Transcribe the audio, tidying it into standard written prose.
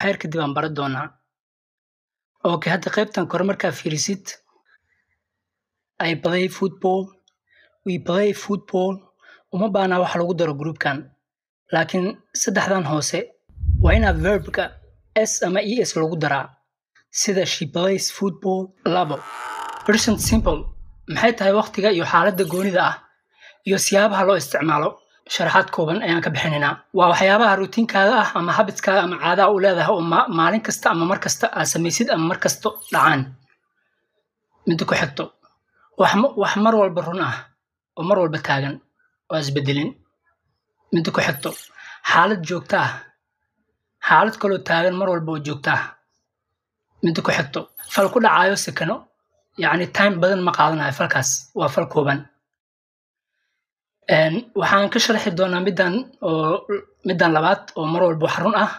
xeer kadib aan baran doonaa. Okay, hadda qaybtan kore markaa fiirisid I play football, we play football. Uma baana wax lagu daro groupkan. Laakiin saddexdan hoose waa inaa verbka s ama es lagu daraa. Sida she plays football. Labo, present simple. Maxay tahay waqtiga iyo xaaladda goonida ah iyo siyaabaha loo isticmaalo. Sharaxaad kooban ayaan ka bixinaynaa. Waa waxyaabaha routinkaaga ah ama habitskaaga ama caadaha u leedahay oo maalin kasta ama mar kasta aad samaysid ama mar kasto dhacaan. Midda ku xigto wax mar walba run ah oo mar walba taagan oo isbedelin. Midda ku xigto xaalad joogto ah, xaalad kaloo taagan mar walba oo joogto ah. Midda ku xigto fal ku dhacayo sekano, yacni time badan ma qaadanayo falkaas, waa fal kooban. Waxaan ka sharxi doonaa middan labaad oo mar walba wax run ah